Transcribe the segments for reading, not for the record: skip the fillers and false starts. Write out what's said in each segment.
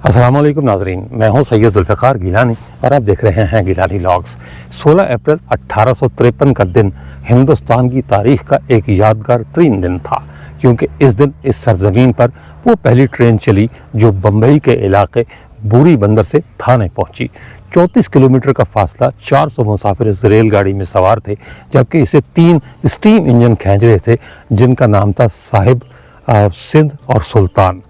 अस्सलामुअलैकुम नाजरीन, मैं हूं सैयद जुल्फ़िकार गिलानी और आप देख रहे हैं गिलानी व्लॉग्स। 16 अप्रैल 1853 का दिन हिंदुस्तान की तारीख का एक यादगार तरीन दिन था, क्योंकि इस दिन इस सरजमीन पर वो पहली ट्रेन चली जो बम्बई के इलाके बूरी बंदर से थाने पहुंची। 34 किलोमीटर का फासला, 400 मुसाफिर इस रेलगाड़ी में सवार थे, जबकि इसे 3 स्टीम इंजन खींच रहे थे जिनका नाम था साहिब, सिंध और सुल्तान।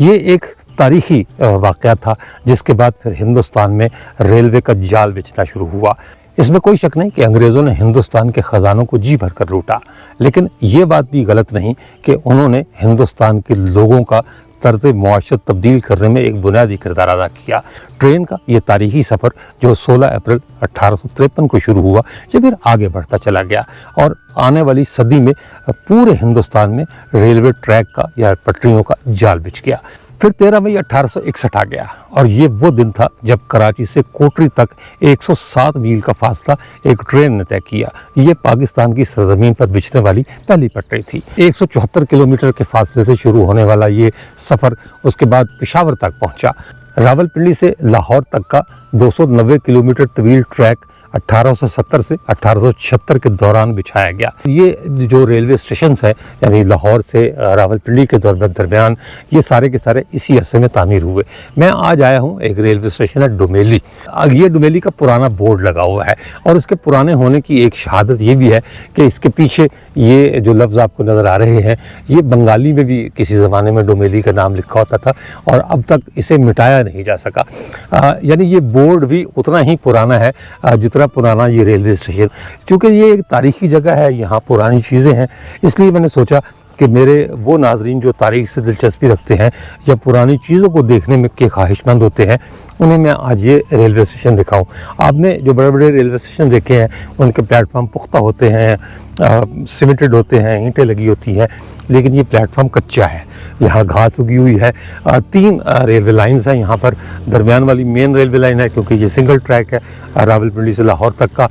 ये एक तारीखी वाक़या था जिसके बाद फिर हिंदुस्तान में रेलवे का जाल बिछना शुरू हुआ। इसमें कोई शक नहीं कि अंग्रेज़ों ने हिंदुस्तान के ख़जानों को जी भर कर लूटा, लेकिन ये बात भी गलत नहीं कि उन्होंने हिंदुस्तान के लोगों का तर्ज़ मुआशरत तब्दील करने में एक बुनियादी किरदार अदा किया। ट्रेन का ये तारीखी सफ़र जो 16 अप्रैल 1853 को शुरू हुआ, ये फिर आगे बढ़ता चला गया और आने वाली सदी में पूरे हिंदुस्तान में रेलवे ट्रैक का या पटरियों का जाल बिछ गया। फिर 13 मई 1861 आ गया और ये वो दिन था जब कराची से कोटरी तक 107 मील का फासला एक ट्रेन ने तय किया। ये पाकिस्तान की सरजमीन पर बिछने वाली पहली पटरी थी। 174 किलोमीटर के फासले से शुरू होने वाला ये सफ़र उसके बाद पेशावर तक पहुंचा। रावलपिंडी से लाहौर तक का 290 किलोमीटर तवील ट्रैक 1870 से 1876 के दौरान बिछाया गया। ये जो रेलवे स्टेशन है, यानी लाहौर से रावलपिंडी के दरमियान, ये सारे के सारे इसी अरसे में तामीर हुए। मैं आज आया हूँ एक रेलवे स्टेशन है डोमेली। ये डोमेली का पुराना बोर्ड लगा हुआ है और उसके पुराने होने की एक शहादत ये भी है कि इसके पीछे ये जो लफ्ज़ आपको नज़र आ रहे हैं, ये बंगाली में भी किसी ज़माने में डोमेली का नाम लिखा होता था और अब तक इसे मिटाया नहीं जा सका। यानी ये बोर्ड भी उतना ही पुराना है जितना पुराना ये रेलवे स्टेशन। क्योंकि ये एक तारीखी जगह है, यहाँ पुरानी चीज़ें हैं, इसलिए मैंने सोचा कि मेरे वो नाजरीन जो तारीख से दिलचस्पी रखते हैं या पुरानी चीज़ों को देखने में के ख्वाहिशमंद होते हैं, उन्हें मैं आज ये रेलवे स्टेशन दिखाऊं। आपने जो बड़े बड़े रेलवे स्टेशन देखे हैं उनके प्लेटफॉर्म पुख्ता होते हैं, सीमेंटेड होते हैं, ईंटें लगी होती हैं, लेकिन ये प्लेटफॉर्म कच्चा है। यहाँ घास उगी हुई है। 3 रेलवे लाइन्स हैं यहाँ पर। दरमियान वाली मेन रेलवे लाइन है क्योंकि ये सिंगल ट्रैक है रावलपिंडी से लाहौर तक का,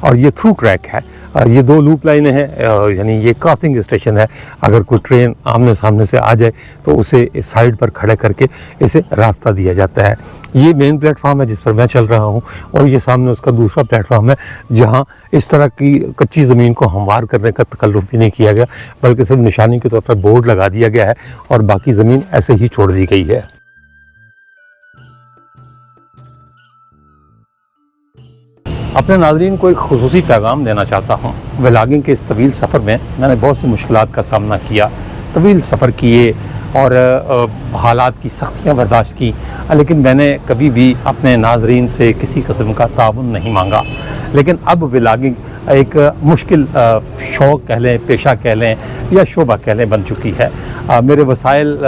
और ये थ्रू ट्रैक है। ये 2 लूप लाइनें हैं, यानी ये क्रॉसिंग स्टेशन है। अगर कोई ट्रेन आमने सामने से आ जाए तो उसे इस साइड पर खड़े करके इसे रास्ता दिया जाता है। ये मेन प्लेटफॉर्म है जिस पर मैं चल रहा हूँ और ये सामने उसका दूसरा प्लेटफॉर्म है जहाँ इस तरह की कच्ची ज़मीन को हमवार करने का तकल्लुफ़ भी नहीं किया गया, बल्कि सिर्फ निशानी के तौर पर बोर्ड लगा दिया गया है और बाकी ज़मीन ऐसे ही छोड़ दी गई है। अपने नाज़रीन को एक खुसूसी पैगाम देना चाहता हूँ। व्लॉगिंग के इस तवील सफ़र में मैंने बहुत सी मुश्किलात का सामना किया, तवील सफ़र किए और हालात की सख्तियाँ बर्दाश्त की, लेकिन मैंने कभी भी अपने नाज़रीन से किसी किस्म का ताउन नहीं मांगा। लेकिन अब व्लॉगिंग एक मुश्किल शौक़ कह लें, पेशा कह लें या शोबा कह लें, बन चुकी है। मेरे वसाइल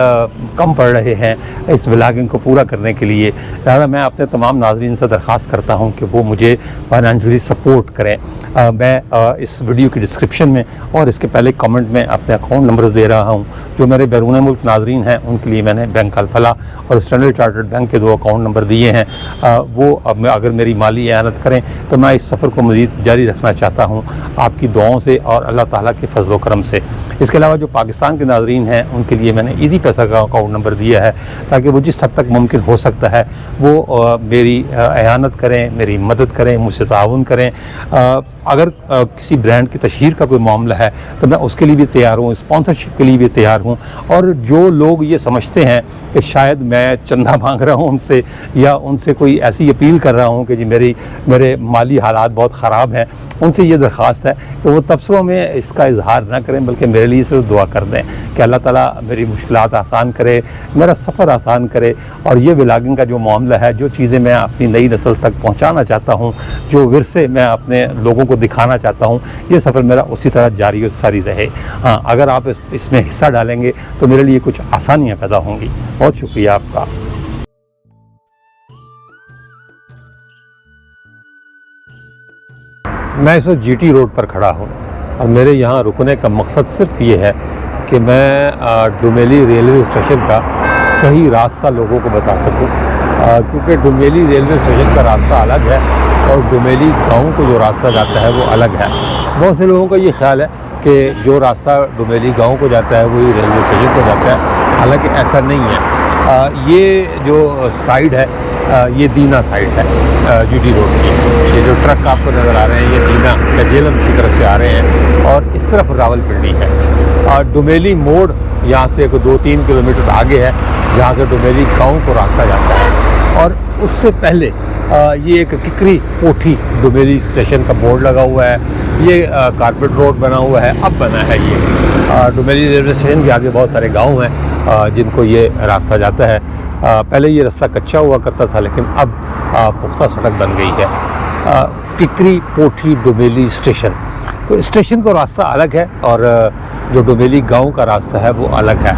कम पड़ रहे हैं इस व्लॉगिंग को पूरा करने के लिए, लिहाजा मैं अपने तमाम नाज़रीन से दरख्वास्त करता हूं कि वो मुझे फाइनेंशियली सपोर्ट करें। मैं इस वीडियो की डिस्क्रिप्शन में और इसके पहले कमेंट में अपने अकाउंट नंबर्स दे रहा हूं। जो मेरे बैरून मुल्क नाज़रीन हैं उनके लिए मैंने बैंक अल-फलाह और स्टैंडर्ड चार्टर्ड बैंक के 2 अकाउंट नंबर दिए हैं। वो अब अगर मेरी माली एआनत करें तो मैं इस सफ़र को मज़ीद जारी रखना चाहता हूँ आपकी दुआओं से और अल्लाह ताला के फजल करम से। इसके अलावा जो पाकिस्तान के नाज़रीन हैं उनके लिए मैंने ईजी पैसा का अकाउंट नंबर दिया है ताकि वो जिस हद तक मुमकिन हो सकता है वो मेरी एआनत करें, मेरी मदद करें, मुझसे ताउन करें। अगर किसी ब्रांड की तशहीर का कोई मामला है तो मैं उसके लिए भी तैयार हूँ, स्पॉन्सरशिप के लिए भी तैयार हूँ। और जो लोग ये समझते हैं कि शायद मैं चंदा मांग रहा हूँ उनसे या उनसे कोई ऐसी अपील कर रहा हूँ कि जी मेरे माली हालात बहुत ख़राब हैं, उनसे ये दरख्वास्त है कि वो तबसरों में इसका इजहार ना करें, बल्कि मेरे लिए सिर्फ दुआ कर दें कि अल्लाह ताला मेरी मुश्किलात आसान करे, मेरा सफ़र आसान करे। और ये व्लॉगिंग का जो मामला है, जो चीज़ें मैं अपनी नई नस्ल तक पहुँचाना चाहता हूँ, जो विरसे मैं अपने लोगों को दिखाना चाहता हूँ, ये सफ़र मेरा उसी तरह जारी और सारी रहे। हाँ, अगर आप इसमें हिस्सा डालेंगे तो मेरे लिए कुछ आसानियाँ पैदा होंगी। बहुत शुक्रिया आपका। मैं इस वक्त GT रोड पर खड़ा हूँ और मेरे यहाँ रुकने का मकसद सिर्फ ये है कि मैं डोमेली रेलवे स्टेशन का सही रास्ता लोगों को बता सकूँ, क्योंकि डोमेली रेलवे स्टेशन का रास्ता अलग है और डोमेली गाँव को जो रास्ता जाता है वो अलग है। बहुत से लोगों का ये ख्याल है कि जो रास्ता डोमेली गाँव को जाता है वही रेलवे स्टेशन को जाता है, हालांकि ऐसा नहीं है। ये जो साइड है ये दीना साइड है जीटी रोड की। ये जो ट्रक आपको नज़र आ रहे हैं ये दीना या जेलम की तरफ से आ रहे हैं और इस तरफ रावलपिंडी है। डुमेली मोड़ यहाँ से 2-3 किलोमीटर आगे है जहाँ से डुमेली गाँव को रास्ता जाता है। और उससे पहले ये एक किकरी कोठी डुमेली स्टेशन का बोर्ड लगा हुआ है। ये कारपेट रोड बना हुआ है, अब बना है ये। डुमेली रेलवे स्टेशन के आगे बहुत सारे गांव हैं जिनको ये रास्ता जाता है। पहले ये रास्ता कच्चा हुआ करता था लेकिन अब पुख्ता सड़क बन गई है। किकरी कोठी डुमेली स्टेशन, तो स्टेशन का रास्ता अलग है और जो डुमेली गांव का रास्ता है वो अलग है।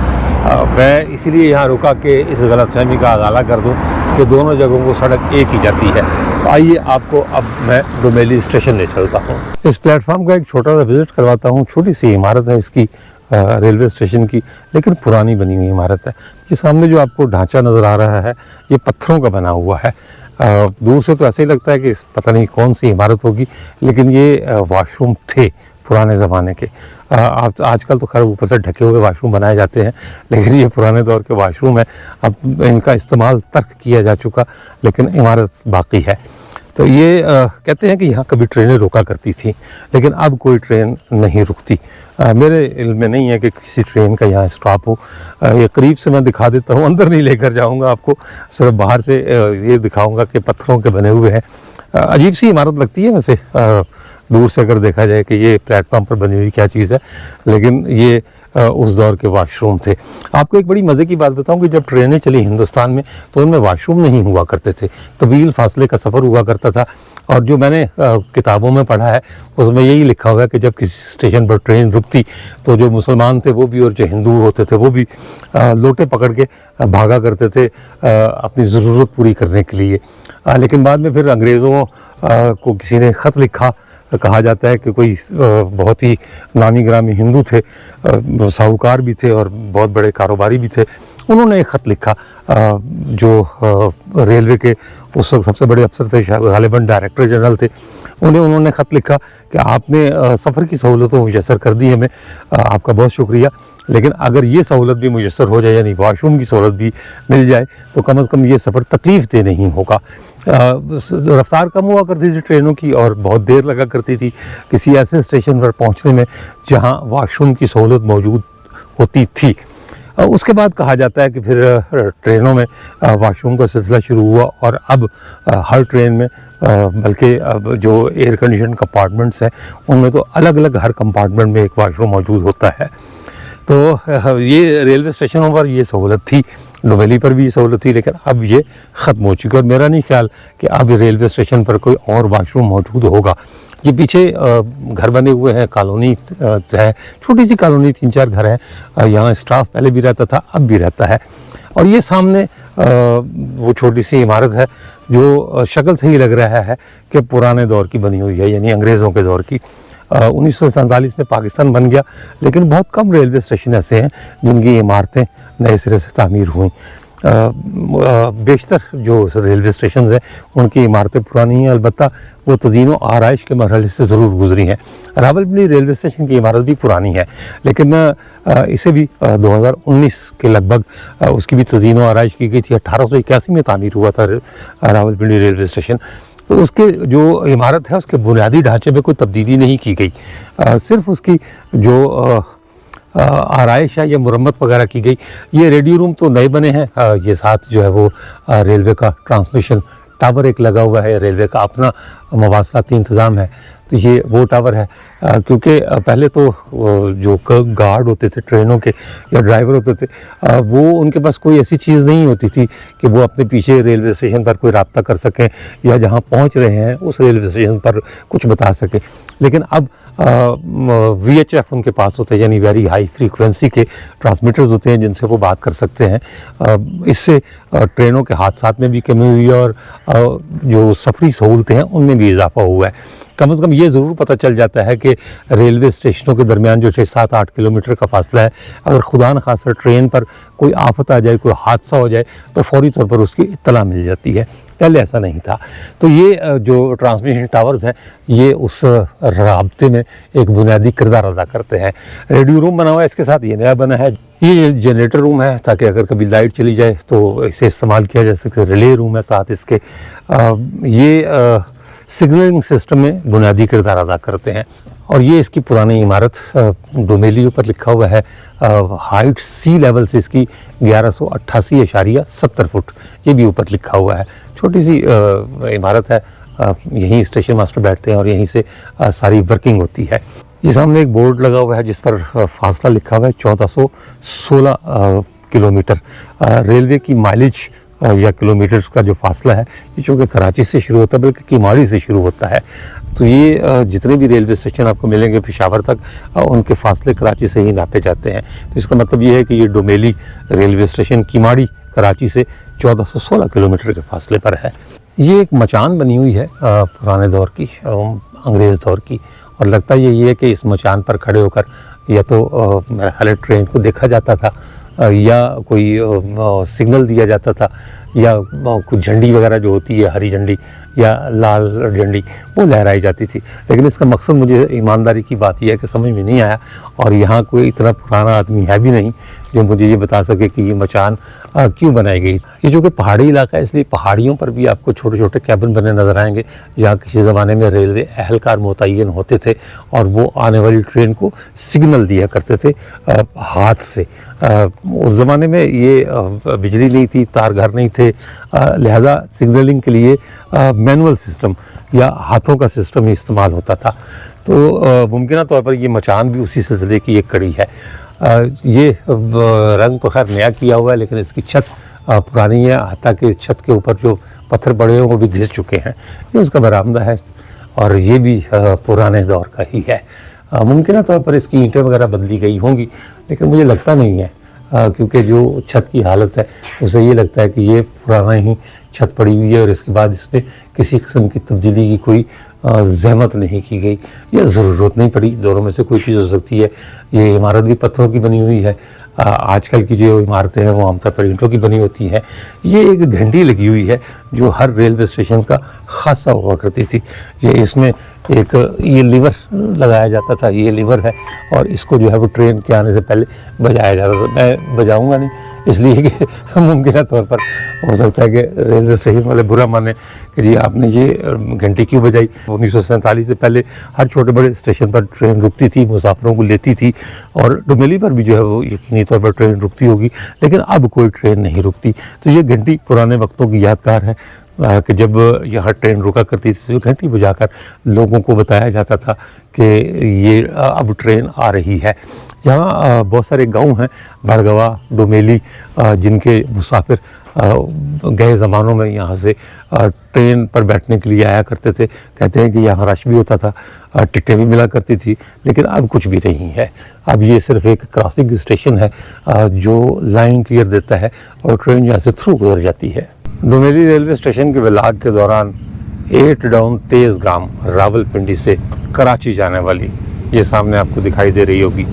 मैं इसीलिए यहाँ रुका कि इस गलतफहमी का अगाला कर दूँ कि दोनों जगहों को सड़क एक ही जाती है। तो आइए आपको अब मैं डुमेली स्टेशन ले चलता हूँ। इस प्लेटफॉर्म का एक छोटा सा विजिट करवाता हूँ। छोटी सी इमारत है इसकी रेलवे स्टेशन की, लेकिन पुरानी बनी हुई इमारत है। ये सामने जो आपको ढांचा नज़र आ रहा है ये पत्थरों का बना हुआ है। दूर से तो ऐसे ही लगता है कि पता नहीं कौन सी इमारत होगी, लेकिन ये वॉशरूम थे पुराने ज़माने के। आजकल तो खैर ऊपर से ढके हुए वॉशरूम बनाए जाते हैं, लेकिन ये पुराने दौर के वॉशरूम है। अब इनका इस्तेमाल तर्क किया जा चुका, लेकिन इमारत बाकी है। तो ये कहते हैं कि यहाँ कभी ट्रेनें रोका करती थी, लेकिन अब कोई ट्रेन नहीं रुकती। मेरे इल्म में नहीं है कि किसी ट्रेन का यहाँ स्टॉप हो। ये करीब से मैं दिखा देता हूँ, अंदर नहीं लेकर जाऊँगा आपको, सिर्फ बाहर से ये दिखाऊँगा कि पत्थरों के बने हुए हैं। अजीब सी इमारत लगती है वैसे दूर से अगर देखा जाए कि ये प्लेटफॉर्म पर बनी हुई क्या चीज़ है, लेकिन ये उस दौर के वॉशरूम थे। आपको एक बड़ी मज़े की बात बताऊं कि जब ट्रेनें चली हिंदुस्तान में तो उनमें वॉशरूम नहीं हुआ करते थे, तवील फासले का सफ़र हुआ करता था। और जो मैंने किताबों में पढ़ा है उसमें यही लिखा हुआ है कि जब किसी स्टेशन पर ट्रेन रुकती तो जो मुसलमान थे वो भी और जो हिंदू होते थे वो भी लोटे पकड़ के भागा करते थे अपनी ज़रूरत पूरी करने के लिए। लेकिन बाद में फिर अंग्रेज़ों को किसी ने ख़त लिखा। कहा जाता है कि कोई बहुत ही नामी ग्रामी हिंदू थे, साहूकार भी थे और बहुत बड़े कारोबारी भी थे। उन्होंने एक ख़त लिखा जो रेलवे के उस वक्त सबसे बड़े अफसर थे, गालिबन डायरेक्टर जनरल थे। उन्होंने ख़त लिखा कि आपने सफ़र की सहूलतों मुयसर कर दी हमें, आपका बहुत शुक्रिया, लेकिन अगर ये सहूलत भी मुयसर हो जाए यानी वॉशरूम की सहूलत भी मिल जाए तो कम से कम ये सफ़र तकलीफ़ दे नहीं होगा। रफ्तार कम हुआ करती थी ट्रेनों की और बहुत देर लगा करती थी किसी ऐसे स्टेशन पर पहुंचने में जहां वॉशरूम की सहूलत मौजूद होती थी। उसके बाद कहा जाता है कि फिर ट्रेनों में वॉशरूम का सिलसिला शुरू हुआ और अब हर ट्रेन में बल्कि अब जो एयर कंडीशन कंपार्टमेंट्स हैं उनमें तो अलग अलग हर कंपार्टमेंट में एक वॉशरूम मौजूद होता है। तो ये रेलवे स्टेशनों पर ये सहूलत थी, डुमेली पर भी ये सहूलत थी, लेकिन अब ये ख़त्म हो चुकी है और मेरा नहीं ख्याल कि अब रेलवे स्टेशन पर कोई और वॉशरूम मौजूद होगा। ये पीछे घर बने हुए हैं, कॉलोनी है, छोटी सी कॉलोनी, 3-4 घर हैं। यहाँ स्टाफ पहले भी रहता था, अब भी रहता है। और ये सामने वो छोटी सी इमारत है जो शक्ल से ही लग रहा है कि पुराने दौर की बनी हुई है, यानी अंग्रेज़ों के दौर की। 1947 में पाकिस्तान बन गया, लेकिन बहुत कम रेलवे स्टेशन ऐसे हैं जिनकी इमारतें नए सिरे से तामीर हुई। बेशतर जो रेलवे स्टेशन हैं उनकी इमारतें पुरानी हैं, अलबत्ता वो तज़ीन आराइश के मरहले से ज़रूर गुजरी हैं। रावलपिंडी रेलवे स्टेशन की इमारत भी पुरानी है, लेकिन इसे भी 2019 के लगभग उसकी भी तज़ीन आराइश की गई थी। 1881 में तामीर हुआ था रावलपिंडी रेलवे स्टेशन। तो उसके जो इमारत है उसके बुनियादी ढांचे में कोई तब्दीली नहीं की गई, सिर्फ उसकी जो आराइश है या मुरम्मत वगैरह की गई। ये रेडियो रूम तो नए बने हैं, ये साथ जो है वो रेलवे का ट्रांसमिशन टावर एक लगा हुआ है, रेलवे का अपना मवासलाती इंतज़ाम है। तो ये वो टावर है, क्योंकि पहले तो जो गार्ड होते थे ट्रेनों के या ड्राइवर होते थे वो उनके पास कोई ऐसी चीज़ नहीं होती थी कि वो अपने पीछे रेलवे स्टेशन पर कोई रब्ता कर सकें या जहाँ पहुँच रहे हैं उस रेलवे स्टेशन पर कुछ बता सकें। लेकिन अब VHF उनके पास होते हैं, यानी वेरी हाई फ्रीक्वेंसी के ट्रांसमीटर्स होते हैं जिनसे वो बात कर सकते हैं। इससे ट्रेनों के हादसात में भी कमी हुई है और जो सफरी सहूलतें हैं उनमें भी इजाफा हुआ है। कम से कम ये ज़रूर पता चल जाता है कि रेलवे स्टेशनों के दरमियान जो 6-7-8 किलोमीटर का फासला है, अगर खुदा न खासा ट्रेन पर कोई आफत आ जाए, कोई हादसा हो जाए तो फौरी तौर पर उसकी इत्तला मिल जाती है। पहले ऐसा नहीं था। तो ये जो ट्रांसमिशन टावर्स हैं ये उस राब्ते में एक बुनियादी किरदार अदा करते हैं। रेडियो रूम बना हुआ है इसके साथ, ये नया बना है। ये जनरेटर रूम है ताकि अगर कभी लाइट चली जाए तो इसे इस्तेमाल किया जा सके। रिले रूम है साथ इसके। ये सिग्नलिंग सिस्टम में बुनियादी किरदार अदा करते हैं। और ये इसकी पुरानी इमारत डोमेली पर लिखा हुआ है। हाइट सी लेवल से इसकी 1188.70 फुट, ये भी ऊपर लिखा हुआ है। छोटी सी इमारत है। यहीं स्टेशन मास्टर बैठते हैं और यहीं से सारी वर्किंग होती है। ये सामने एक बोर्ड लगा हुआ है जिस पर फासला लिखा हुआ है 1416 किलोमीटर। रेलवे की माइलेज या किलोमीटर्स का जो फासला है ये चूँकि कराची से शुरू होता है बल्कि किमाड़ी से शुरू होता है। तो ये जितने भी रेलवे स्टेशन आपको मिलेंगे पेशावर तक, उनके फासले कराची से ही नापे जाते हैं। तो इसका मतलब ये है कि ये डोमेली रेलवे स्टेशन किमाड़ी कराची से 1416 किलोमीटर के फासले पर है। ये एक मचान बनी हुई है पुराने दौर की, अंग्रेज़ दौर की। और लगता ये है कि इस मचान पर खड़े होकर या तो मेरा ख्याल है ट्रेन को देखा जाता था या कोई सिग्नल दिया जाता था या कुछ झंडी वगैरह जो होती है, हरी झंडी या लाल झंडी, वो लहराई जाती थी। लेकिन इसका मकसद मुझे ईमानदारी की बात यह है कि समझ में नहीं आया। और यहाँ कोई इतना पुराना आदमी है भी नहीं जो मुझे ये बता सके कि ये मचान क्यों बनाई गई। ये जो कि पहाड़ी इलाका है इसलिए पहाड़ियों पर भी आपको छोटे छोटे कैबिन बने नज़र आएंगे जहाँ किसी ज़माने में रेलवे अहलकार मुतय्यन होते थे और वो आने वाली ट्रेन को सिग्नल दिया करते थे हाथ से। उस ज़माने में ये बिजली नहीं थी, तार घर नहीं थे, लिहाजा सिग्नलिंग के लिए मैनुअल सिस्टम या हाथों का सिस्टम ही इस्तेमाल होता था। तो मुमकिन तौर पर ये मचान भी उसी सिलसिले की एक कड़ी है। ये रंग तो खैर नया किया हुआ है लेकिन इसकी छत पुरानी है। हालांकि छत के ऊपर जो पत्थर पड़े हैं वो भी घिस चुके हैं। ये उसका बरामदा है और ये भी पुराने दौर का ही है। मुमकिन तौर पर इसकी ईंटें वगैरह बदली गई होंगी लेकिन मुझे लगता नहीं है क्योंकि जो छत की हालत है उसे ये लगता है कि ये पुराना ही छत पड़ी हुई है और इसके बाद इसमें किसी किस्म की तब्दीली की कोई ज़हमत नहीं की गई या ज़रूरत नहीं पड़ी। दोनों में से कोई चीज़ हो सकती है। ये इमारत भी पत्थरों की बनी हुई है। आजकल की जो इमारतें हैं वो आमतौर पर ईंटों की बनी होती हैं। ये एक घंटी लगी हुई है जो हर रेलवे स्टेशन का खासा हुआ करती थी। ये इसमें एक ये लीवर लगाया जाता था, ये लीवर है और इसको जो है वो ट्रेन के आने से पहले बजाया जाता था। मैं बजाऊंगा नहीं इसलिए कि मुमकिन तौर पर हो सकता है कि रेलवे स्टेशन वाले बुरा माने कि जी आपने ये घंटी क्यों बजाई। 1947 से पहले हर छोटे बड़े स्टेशन पर ट्रेन रुकती थी, मुसाफिरों को लेती थी और डोमेली पर भी जो है वो यकीनी तौर पर ट्रेन रुकती होगी, लेकिन अब कोई ट्रेन नहीं रुकती। तो ये घंटी पुराने वक्तों की यादगार है कि जब यहाँ ट्रेन रुका करती थी तो घंटी बजाकर लोगों को बताया जाता था कि ये अब ट्रेन आ रही है। यहाँ बहुत सारे गांव हैं, भड़गवा, डोमेली, जिनके मुसाफिर गए ज़मानों में यहाँ से ट्रेन पर बैठने के लिए आया करते थे। कहते हैं कि यहाँ रश भी होता था, टिकटें भी मिला करती थी, लेकिन अब कुछ भी नहीं है। अब ये सिर्फ एक क्रॉसिंग स्टेशन है जो लाइन क्लियर देता है और ट्रेन यहाँ से थ्रू गुजर जाती है। डोमेली रेलवे स्टेशन के विलाग के दौरान 8 डाउन तेज़ गाम रावलपिंडी से कराची जाने वाली ये सामने आपको दिखाई दे रही होगी।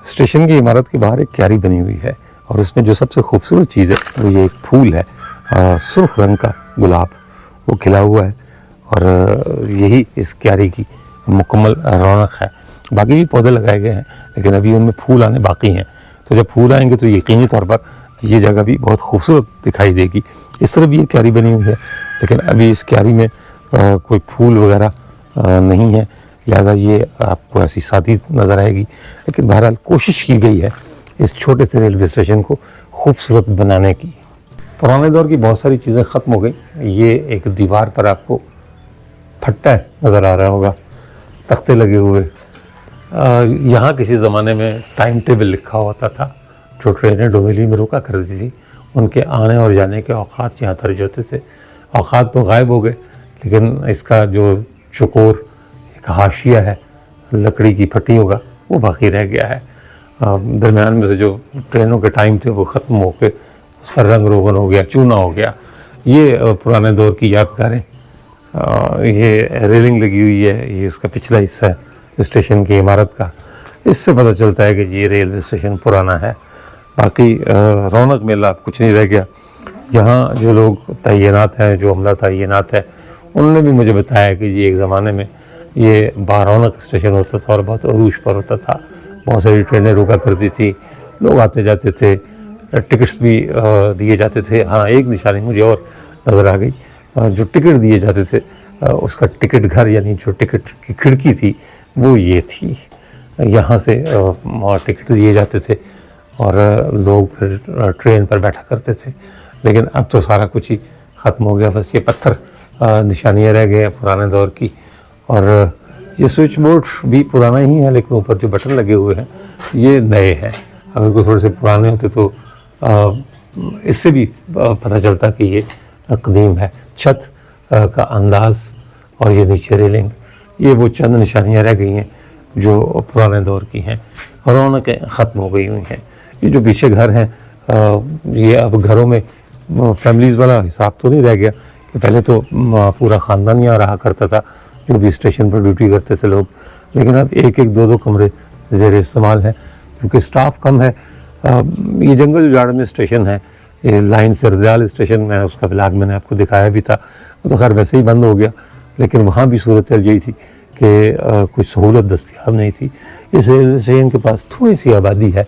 स्टेशन की इमारत के बाहर एक क्यारी बनी हुई है और उसमें जो सबसे खूबसूरत चीज़ है वो ये एक फूल है, सुर्ख रंग का गुलाब, वो खिला हुआ है और यही इस क्यारी की मुकम्मल रौनक है। बाकी भी पौधे लगाए गए हैं लेकिन अभी उनमें फूल आने बाकी हैं। तो जब फूल आएंगे तो यकीनी तौर पर ये जगह भी बहुत खूबसूरत दिखाई देगी। इस तरह भी ये क्यारी बनी हुई है लेकिन अभी इस क्यारी में कोई फूल वगैरह नहीं है, लिहाजा ये आपको ऐसी सादी नज़र आएगी। लेकिन बहरहाल कोशिश की गई है इस छोटे से रेलवे स्टेशन को खूबसूरत बनाने की। पुराने दौर की बहुत सारी चीज़ें ख़त्म हो गई। ये एक दीवार पर आपको फट्टा नज़र आ रहा होगा, तख्ते लगे हुए। यहाँ किसी ज़माने में टाइम टेबल लिखा होता था। जो ट्रेनें डोमेली में रुका करती थी उनके आने और जाने के औकात यहाँ दर्ज होते थे। औकात तो गायब हो गए लेकिन इसका जो चौकोर एक हाशिया है लकड़ी की पट्टियों का वो बाकी रह गया है। दरमियान में से जो ट्रेनों के टाइम थे वो ख़त्म हो के उसका रंग रोगन हो गया, चूना हो गया। ये पुराने दौर की यादगारें। ये रेलिंग लगी हुई है, ये उसका पिछला हिस्सा है स्टेशन की इमारत का। इससे पता चलता है कि ये रेलवे स्टेशन पुराना है। बाकी रौनक मेला कुछ नहीं रह गया। यहाँ जो लोग तैनात हैं, जो अमला तैनात है, उन्होंने भी मुझे बताया कि जी एक ज़माने में ये बारौनक स्टेशन होता था और बहुत अरूज पर होता था। बहुत सारी ट्रेनें रुका करती थी, लोग आते जाते थे, टिकट्स भी दिए जाते थे। हाँ, एक निशानी मुझे और नज़र आ गई, जो टिकट दिए जाते थे उसका टिकट घर यानी जो टिकट की खिड़की थी वो ये थी। यहाँ से टिकट दिए जाते थे और लोग फिर ट्रेन पर बैठा करते थे। लेकिन अब तो सारा कुछ ही ख़त्म हो गया, बस ये पत्थर निशानियाँ रह गए हैं पुराने दौर की। और ये स्विच बोर्ड भी पुराना ही है, लेकिन ऊपर जो बटन लगे हुए हैं ये नए हैं। अगर कोई थोड़े से पुराने होते तो इससे भी पता चलता कि ये कदीम है। छत का अंदाज और ये नीचे रेलिंग, ये वो चंद निशानियाँ रह गई हैं जो पुराने दौर की हैं और रौनकें ख़त्म हो गई हुई हैं। ये जो पीछे घर हैं, ये अब घरों में फैमिलीज़ वाला हिसाब तो नहीं रह गया कि पहले तो पूरा ख़ानदान यहाँ रहा करता था, जो भी स्टेशन पर ड्यूटी करते थे लोग। लेकिन अब एक एक दो दो कमरे ज़ेर इस्तेमाल हैं क्योंकि स्टाफ कम है। ये जंगल उजाड़ में स्टेशन है, ये लाइन सरदयाल स्टेशन में उसका ब्लॉग मैंने आपको दिखाया भी था, वो तो खैर वैसे ही बंद हो गया। लेकिन वहाँ भी सूरत यही थी कि कुछ सहूलत दस्तयाब नहीं थी। इस रेलवे स्टेशन के पास थोड़ी सी आबादी है,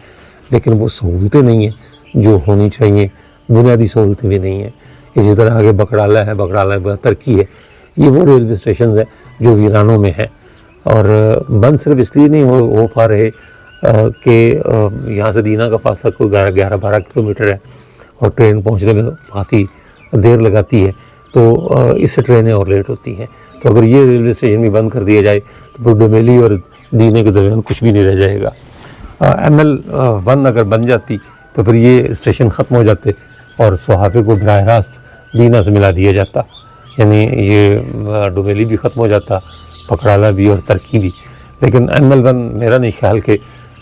लेकिन वो सहूलतें नहीं हैं जो होनी चाहिए, बुनियादी सहूलतें भी नहीं हैं। इसी तरह आगे बकड़ाला है, बकड़ाला बहुत तरक्की है। ये वो रेलवे स्टेशन है जो वीरानों में है और बंद सिर्फ इसलिए नहीं हो पा रहे कि यहाँ से दीना का फासला कोई 11-12 किलोमीटर है और ट्रेन पहुँचने में काफ़ी देर लगाती है, तो इससे ट्रेनें और लेट होती हैं। तो अगर ये रेलवे स्टेशन भी बंद कर दिया जाए तो फिर डोमेली और दीने के दरमियान कुछ भी नहीं रह जाएगा। ML1 अगर बन जाती तो फिर ये स्टेशन ख़त्म हो जाते और सोहाबे को बराह रास्त दीना से मिला दिया जाता, यानी ये डोमेली भी ख़त्म हो जाता, पकड़ाला भी और तरक्की भी। लेकिन ML1 मेरा नहीं ख्याल कि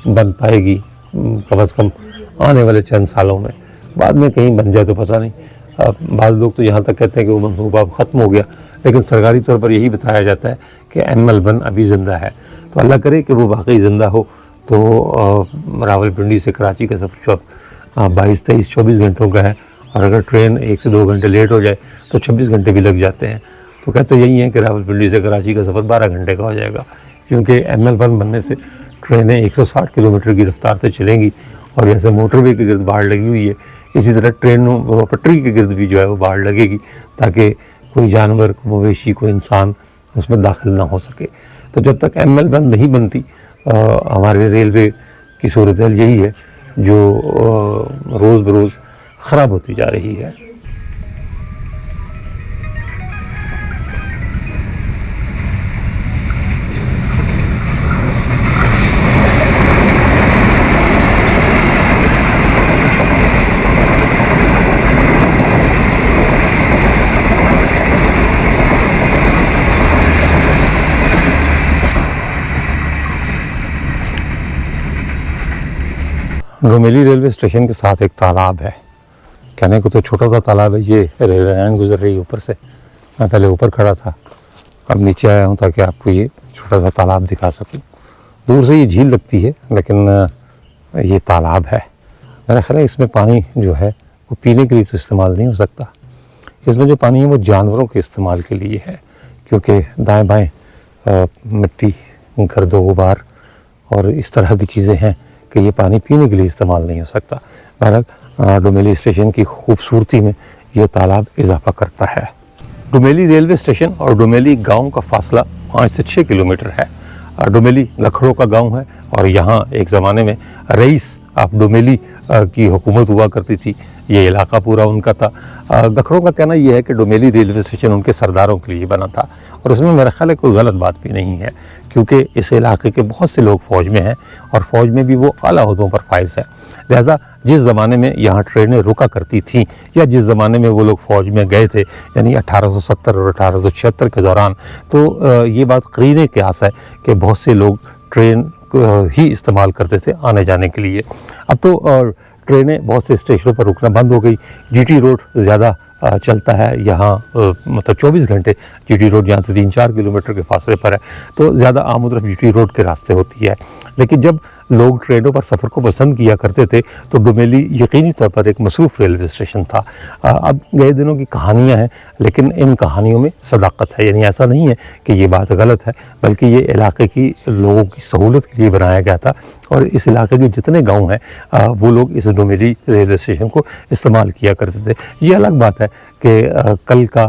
बन पाएगी, कम अज़ कम आने वाले चंद सालों में। बाद में कहीं बन जाए तो पता नहीं। बाद लोग तो यहाँ तक कहते हैं कि वो मंसूबा ख़त्म हो गया, लेकिन सरकारी तौर पर यही बताया जाता है कि ML1 अभी ज़िंदा है। तो अल्लाह करे कि वो वाकई ज़िंदा हो तो रावलपिंडी से कराची का सफ़र 22-23-24 घंटों का है और अगर ट्रेन 1 से 2 घंटे लेट हो जाए तो 26 घंटे भी लग जाते हैं। तो कहते यही है कि रावलपिंडी से कराची का सफ़र 12 घंटे का हो जाएगा, क्योंकि ML1 बनने से ट्रेनें 160 किलोमीटर की रफ्तार से चलेंगी और जैसे मोटरवे के गिर्द बाढ़ लगी हुई है, इसी तरह ट्रेनों पटरी के गिर्द भी जो है वो बाढ़ लगेगी ताकि कोई जानवर, कोई मवेशी, कोई इंसान उसमें दाखिल ना हो सके। तो जब तक ML1 नहीं बनती हमारे रेलवे की सूरत यही है जो रोज़ बरोज़ ख़राब होती जा रही है। डोमेली रेलवे स्टेशन के साथ एक तालाब है, कहने को तो छोटा सा तालाब है। ये रेलवे लाइन गुजर रही है ऊपर से, मैं पहले ऊपर खड़ा था, अब नीचे आया हूँ ताकि आपको ये छोटा सा तालाब दिखा सकूँ। दूर से ये झील लगती है लेकिन ये तालाब है। मेरा ख्याल है इसमें पानी जो है वो पीने के लिए तो इस्तेमाल नहीं हो सकता। इसमें जो पानी है वो जानवरों के इस्तेमाल के लिए है, क्योंकि दाएँ बाएँ मिट्टी, गर्दो गुबार और इस तरह की चीज़ें हैं कि ये पानी पीने के लिए इस्तेमाल नहीं हो सकता। बहरहाल डोमेली स्टेशन की खूबसूरती में ये तालाब इजाफा करता है। डोमेली रेलवे स्टेशन और डोमेली गांव का फासला 5 से 6 किलोमीटर है। डोमेली लखड़ों का गांव है और यहाँ एक ज़माने में रईस अब डोमेली की हुकूमत हुआ करती थी, ये इलाका पूरा उनका था। गखड़ों का कहना यह है कि डोमेली रेलवे स्टेशन उनके सरदारों के लिए बना था, और उसमें मेरा ख्याल है कोई गलत बात भी नहीं है, क्योंकि इस इलाके के बहुत से लोग फ़ौज में हैं और फ़ौज में भी वो आला ओहदों पर फाइज है। लिहाजा जिस ज़माने में यहाँ ट्रेनें रुका करती थीं या जिस ज़माने में वो लोग फ़ौज में गए थे, यानी 1870 और 1876 के दौरान, तो ये बात करीने क़यास है कि बहुत से लोग ट्रेन ही इस्तेमाल करते थे आने जाने के लिए। अब तो ट्रेनें बहुत से स्टेशनों पर रुकना बंद हो गई। जीटी रोड ज़्यादा चलता है यहाँ, मतलब 24 घंटे जीटी रोड यहाँ से 3-4 किलोमीटर के फासले पर है, तो ज़्यादा आमद जीटी रोड के रास्ते होती है। लेकिन जब लोग ट्रेनों पर सफ़र को पसंद किया करते थे तो डोमेली यकीनी तौर पर एक मसरूफ़ रेलवे स्टेशन था। अब गए दिनों की कहानियाँ हैं, लेकिन इन कहानियों में सदाकत है, यानी ऐसा नहीं है कि ये बात गलत है, बल्कि ये इलाके की लोगों की सहूलत के लिए बनाया गया था। और इस इलाके के जितने गाँव हैं वो लोग इस डोमेली रेलवे स्टेशन को इस्तेमाल किया करते थे। ये अलग बात है कि कल का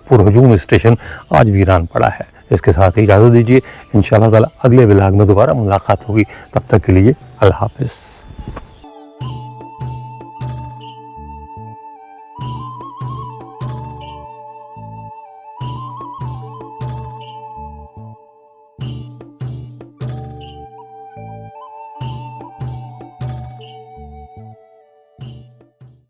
पुरहजूम स्टेशन आज वीरान पड़ा है। इसके साथ ही इजाज़त दीजिए, इंशाअल्लाह ताला अगले व्लॉग में दोबारा मुलाकात होगी। तब तक के लिए अल्लाह हाफ़िज़।